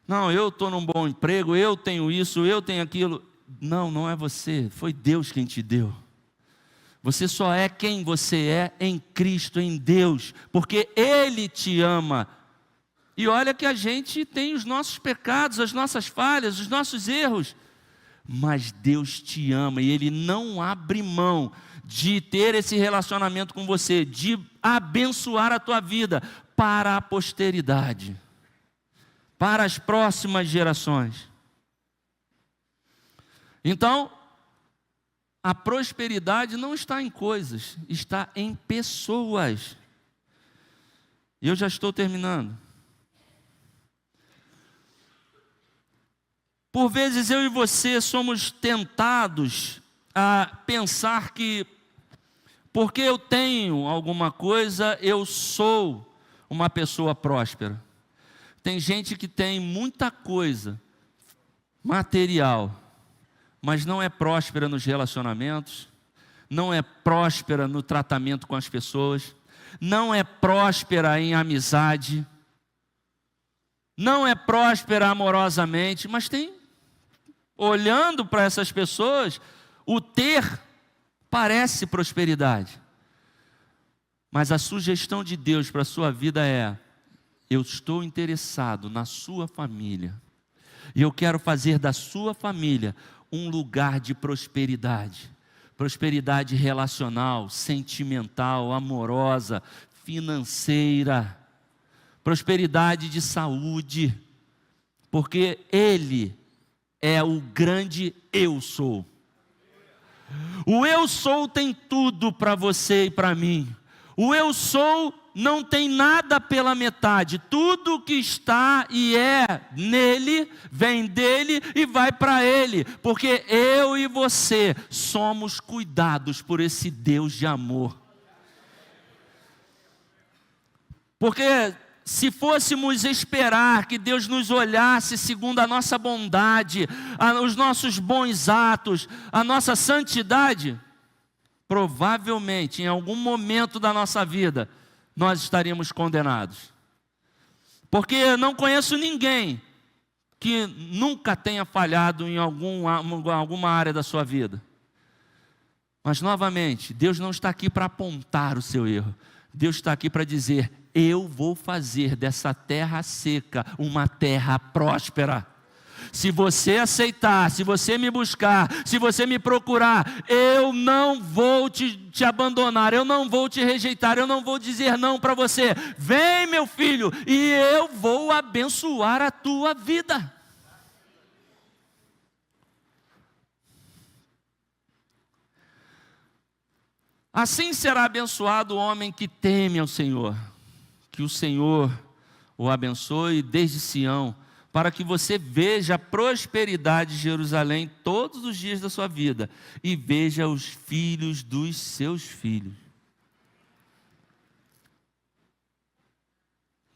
Não, eu estou num bom emprego, eu tenho isso, eu tenho aquilo. Não, não é você, foi Deus quem te deu. Você só é quem você é em Cristo, em Deus, porque Ele te ama. E olha que a gente tem os nossos pecados, as nossas falhas, os nossos erros, mas Deus te ama e Ele não abre mão de ter esse relacionamento com você, de abençoar a tua vida para a posteridade, para as próximas gerações. Então, a prosperidade não está em coisas, está em pessoas. E eu já estou terminando. Por vezes eu e você somos tentados a pensar que, porque eu tenho alguma coisa, eu sou uma pessoa próspera. Tem gente que tem muita coisa material, mas não é próspera nos relacionamentos, não é próspera no tratamento com as pessoas, não é próspera em amizade, não é próspera amorosamente, mas tem olhando para essas pessoas, o ter parece prosperidade. Mas a sugestão de Deus para a sua vida é: eu estou interessado na sua família. E eu quero fazer da sua família um lugar de prosperidade. Prosperidade relacional, sentimental, amorosa, financeira. Prosperidade de saúde. Porque Ele é o grande eu sou. O eu sou tem tudo para você e para mim. O eu sou não tem nada pela metade. Tudo que está e é nele, vem dele e vai para ele. Porque eu e você somos cuidados por esse Deus de amor. Porque se fôssemos esperar que Deus nos olhasse segundo a nossa bondade, os nossos bons atos, a nossa santidade, provavelmente em algum momento da nossa vida nós estaríamos condenados. Porque não conheço ninguém que nunca tenha falhado em alguma área da sua vida. Mas novamente, Deus não está aqui para apontar o seu erro. Deus está aqui para dizer: eu vou fazer dessa terra seca uma terra próspera. Se você aceitar, se você me buscar, se você me procurar, eu não vou te abandonar, eu não vou te rejeitar, eu não vou dizer não para você. Vem, meu filho, e eu vou abençoar a tua vida. Assim será abençoado o homem que teme ao Senhor. Que o Senhor o abençoe desde Sião, para que você veja a prosperidade de Jerusalém todos os dias da sua vida, e veja os filhos dos seus filhos.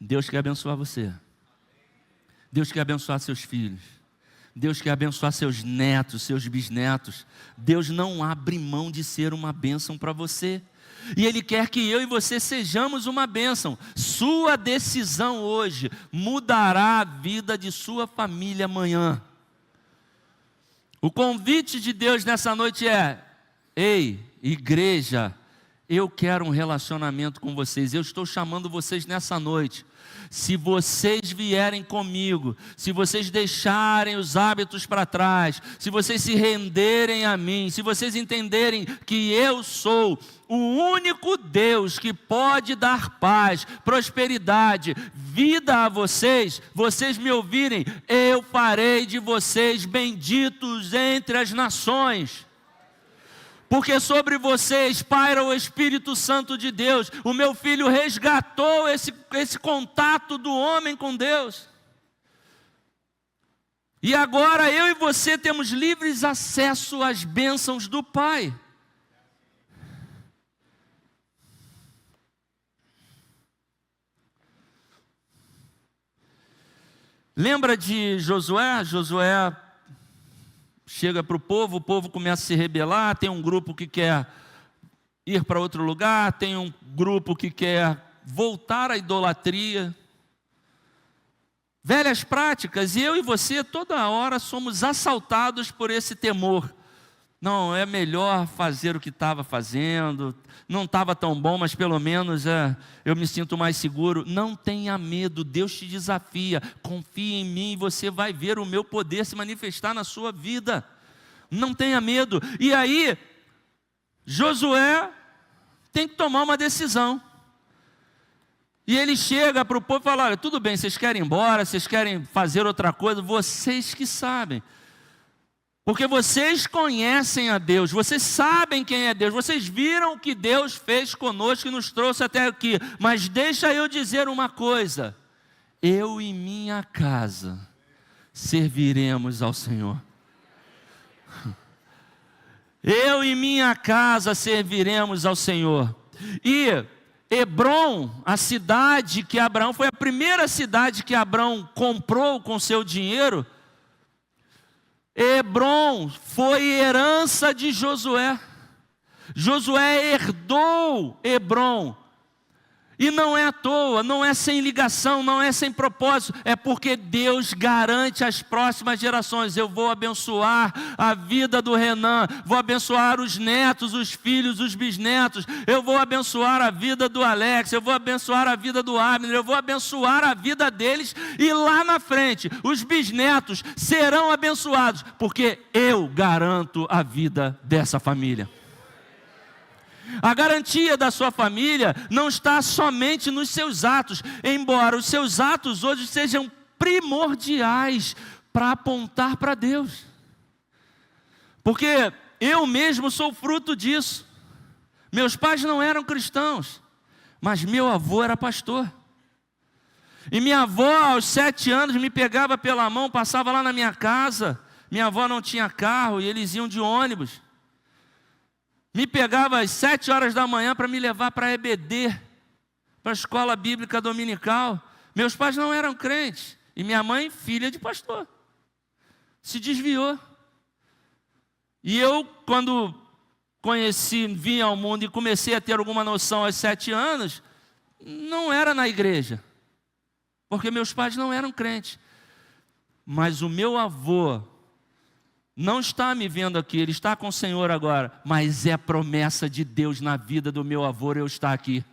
Deus quer abençoar você. Deus quer abençoar seus filhos. Deus quer abençoar seus netos, seus bisnetos. Deus não abre mão de ser uma bênção para você. E Ele quer que eu e você sejamos uma bênção. Sua decisão hoje mudará a vida de sua família amanhã. O convite de Deus nessa noite é: ei, igreja, eu quero um relacionamento com vocês. Eu estou chamando vocês nessa noite. Se vocês vierem comigo, se vocês deixarem os hábitos para trás, se vocês se renderem a mim, se vocês entenderem que eu sou o único Deus que pode dar paz, prosperidade, vida a vocês, vocês me ouvirem, eu farei de vocês benditos entre as nações. Porque sobre vocês paira o Espírito Santo de Deus. O meu filho resgatou esse contato do homem com Deus. E agora eu e você temos livres acesso às bênçãos do Pai. Lembra de Josué? Josué chega para o povo começa a se rebelar, tem um grupo que quer ir para outro lugar, tem um grupo que quer voltar à idolatria. Velhas práticas, e eu e você toda hora somos assaltados por esse temor. Não, é melhor fazer o que estava fazendo, não estava tão bom, mas pelo menos eu me sinto mais seguro. Não tenha medo, Deus te desafia, confie em mim e você vai ver o meu poder se manifestar na sua vida. Não tenha medo. E aí, Josué tem que tomar uma decisão. E ele chega para o povo e fala: olha, tudo bem, vocês querem ir embora, vocês querem fazer outra coisa, vocês que sabem. Porque vocês conhecem a Deus, vocês sabem quem é Deus, vocês viram o que Deus fez conosco e nos trouxe até aqui. Mas deixa eu dizer uma coisa: eu e minha casa serviremos ao Senhor. Eu e minha casa serviremos ao Senhor. E Hebrom, a cidade que Abraão, foi a primeira cidade que Abraão comprou com seu dinheiro. Hebrom foi herança de Josué. Josué herdou Hebrom. E não é à toa, não é sem ligação, não é sem propósito. É porque Deus garante às próximas gerações. Eu vou abençoar a vida do Renan, vou abençoar os netos, os filhos, os bisnetos. Eu vou abençoar a vida do Alex, eu vou abençoar a vida do Abner, eu vou abençoar a vida deles. E lá na frente, os bisnetos serão abençoados, porque eu garanto a vida dessa família. A garantia da sua família não está somente nos seus atos, embora os seus atos hoje sejam primordiais para apontar para Deus. Porque eu mesmo sou fruto disso. Meus pais não eram cristãos, mas meu avô era pastor. E minha avó, aos 7 anos, me pegava pela mão, passava lá na minha casa. Minha avó não tinha carro e eles iam de ônibus. Me pegava às 7 horas da manhã para me levar para a EBD, para a escola bíblica dominical. Meus pais não eram crentes. E minha mãe, filha de pastor, se desviou. E eu, quando vim ao mundo e comecei a ter alguma noção aos 7 anos, não era na igreja, porque meus pais não eram crentes. Mas o meu avô não está me vendo aqui, ele está com o Senhor agora, mas é promessa de Deus na vida do meu avô eu estar aqui.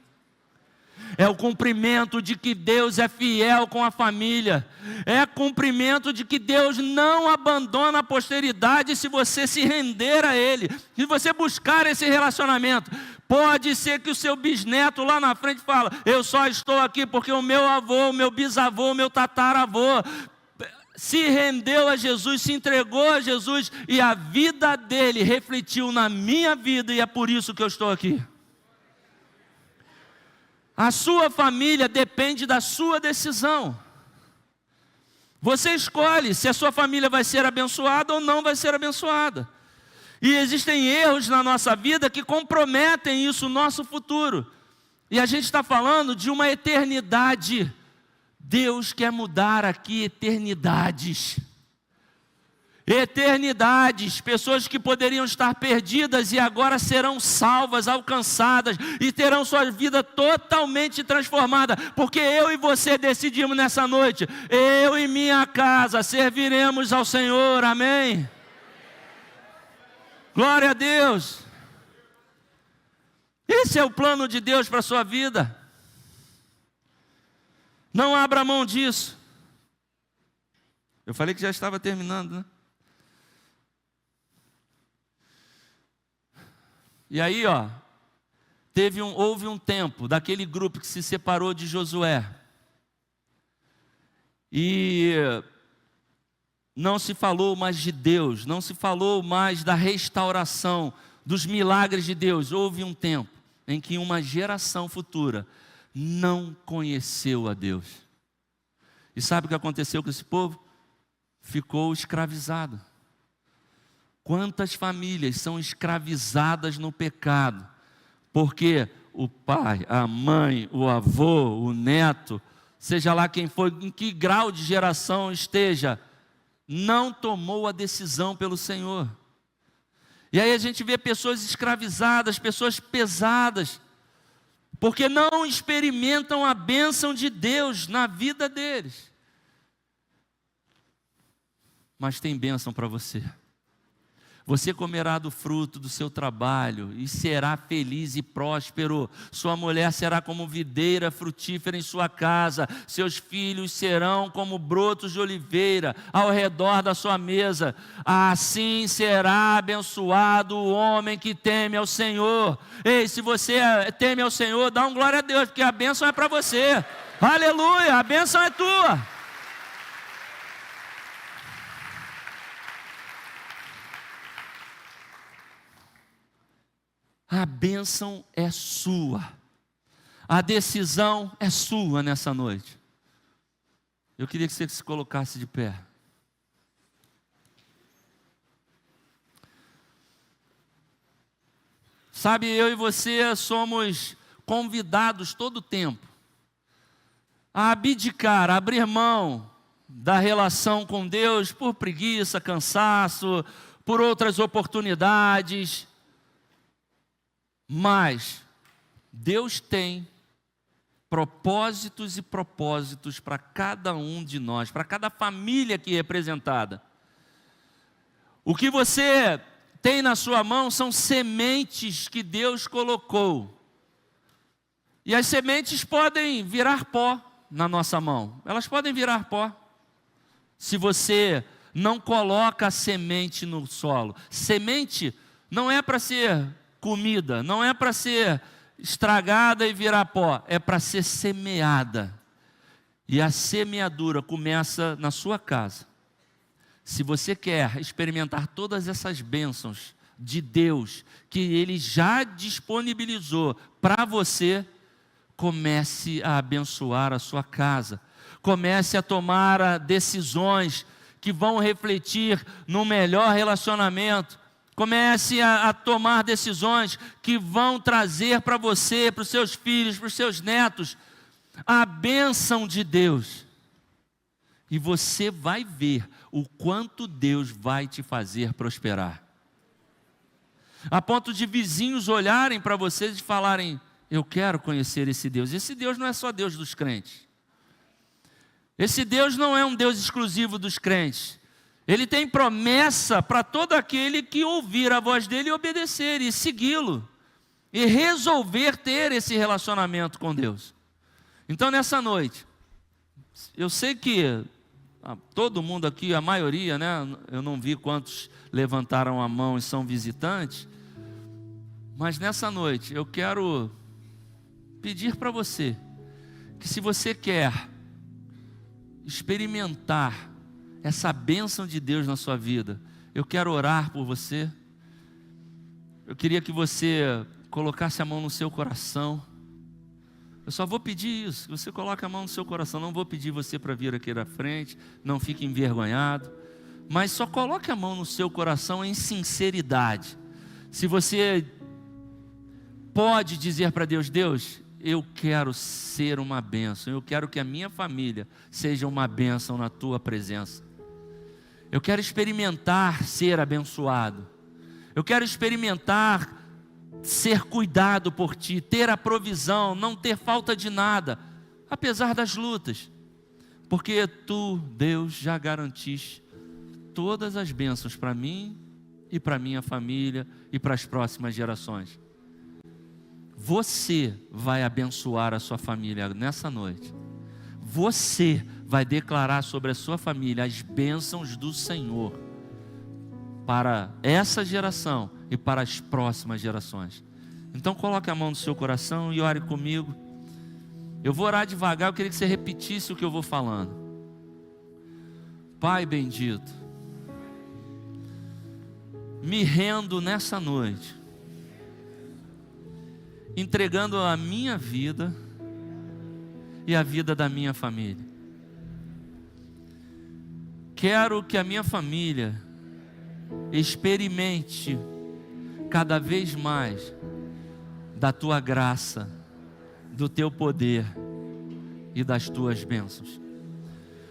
É o cumprimento de que Deus é fiel com a família. É cumprimento de que Deus não abandona a posteridade se você se render a Ele, se você buscar esse relacionamento. Pode ser que o seu bisneto lá na frente fala: eu só estou aqui porque o meu avô, o meu bisavô, o meu tataravô se rendeu a Jesus, se entregou a Jesus, e a vida dele refletiu na minha vida, e é por isso que eu estou aqui. A sua família depende da sua decisão. Você escolhe se a sua família vai ser abençoada ou não vai ser abençoada. E existem erros na nossa vida que comprometem isso, o nosso futuro. E a gente está falando de uma eternidade. Deus quer mudar aqui eternidades. Eternidades, pessoas que poderiam estar perdidas e agora serão salvas, alcançadas e terão sua vida totalmente transformada, porque eu e você decidimos nessa noite: eu e minha casa serviremos ao Senhor, amém? Glória a Deus. Esse é o plano de Deus para a sua vida. Não abra mão disso. Eu falei que já estava terminando, né? E aí, houve um tempo daquele grupo que se separou de Josué. E não se falou mais de Deus, não se falou mais da restauração, dos milagres de Deus. Houve um tempo em que uma geração futura não conheceu a Deus. E sabe o que aconteceu com esse povo? Ficou escravizado. Quantas famílias são escravizadas no pecado? Porque o pai, a mãe, o avô, o neto, seja lá quem for, em que grau de geração esteja, não tomou a decisão pelo Senhor. E aí a gente vê pessoas escravizadas, pessoas pesadas, porque não experimentam a bênção de Deus na vida deles. Mas tem bênção para você. Você comerá do fruto do seu trabalho e será feliz e próspero. Sua mulher será como videira frutífera em sua casa. Seus filhos serão como brotos de oliveira ao redor da sua mesa. Assim será abençoado o homem que teme ao Senhor. Ei, se você teme ao Senhor, dá um glória a Deus, porque a bênção é para você. Aleluia, a bênção é tua. A bênção é sua. A decisão é sua nessa noite. Eu queria que você se colocasse de pé. Sabe, eu e você somos convidados todo o tempo a abdicar, a abrir mão da relação com Deus por preguiça, cansaço, por outras oportunidades. Mas Deus tem propósitos e propósitos para cada um de nós, para cada família aqui representada. O que você tem na sua mão são sementes que Deus colocou. E as sementes podem virar pó na nossa mão. Elas podem virar pó. Se você não coloca a semente no solo. Semente não é para ser comida, não é para ser estragada e virar pó. É para ser semeada. E a semeadura começa na sua casa. Se você quer experimentar todas essas bênçãos de Deus, que Ele já disponibilizou para você, comece a abençoar a sua casa. Comece a tomar decisões que vão refletir no melhor relacionamento. Comece a tomar decisões que vão trazer para você, para os seus filhos, para os seus netos, a bênção de Deus. E você vai ver o quanto Deus vai te fazer prosperar. A ponto de vizinhos olharem para vocês e falarem: eu quero conhecer esse Deus. Esse Deus não é só Deus dos crentes. Esse Deus não é um Deus exclusivo dos crentes. Ele tem promessa para todo aquele que ouvir a voz dele e obedecer, e segui-lo, e resolver ter esse relacionamento com Deus. Então nessa noite, eu sei que todo mundo aqui, a maioria, né? Eu não vi quantos levantaram a mão e são visitantes, mas nessa noite eu quero pedir para você, que se você quer experimentar essa bênção de Deus na sua vida, eu quero orar por você. Eu queria que você colocasse a mão no seu coração. Eu só vou pedir isso, que você coloque a mão no seu coração. Não vou pedir você para vir aqui na frente, não fique envergonhado, mas só coloque a mão no seu coração em sinceridade. Se você pode dizer para Deus: Deus, eu quero ser uma bênção, eu quero que a minha família seja uma bênção na tua presença. Eu quero experimentar ser abençoado. Eu quero experimentar ser cuidado por ti, ter a provisão, não ter falta de nada, apesar das lutas. Porque tu, Deus, já garantiste todas as bênçãos para mim e para minha família e para as próximas gerações. Você vai abençoar a sua família nessa noite. Você vai declarar sobre a sua família as bênçãos do Senhor para essa geração e para as próximas gerações. Então coloque a mão no seu coração e ore comigo. Eu vou orar devagar, eu queria que você repetisse o que eu vou falando. Pai bendito, me rendo nessa noite, entregando a minha vida e a vida da minha família. Quero que a minha família experimente cada vez mais da tua graça, do teu poder e das tuas bênçãos.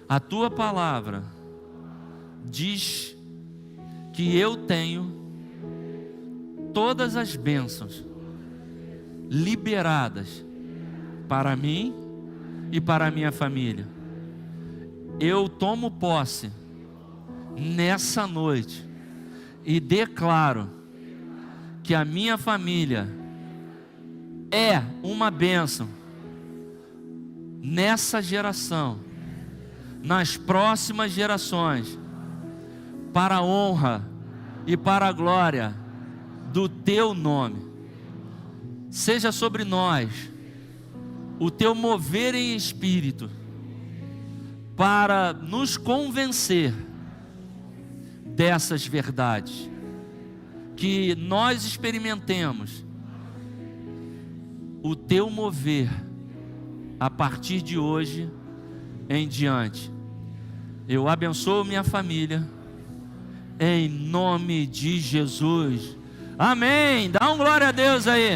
A tua palavra diz que eu tenho todas as bênçãos liberadas para mim e para a minha família. Eu tomo posse nessa noite e declaro que a minha família é uma bênção nessa geração, nas próximas gerações, para a honra e para a glória do teu nome. Seja sobre nós o teu mover em espírito para nos convencer dessas verdades, que nós experimentemos o teu mover a partir de hoje em diante. Eu abençoo minha família em nome de Jesus. Amém. Dá um glória a Deus aí.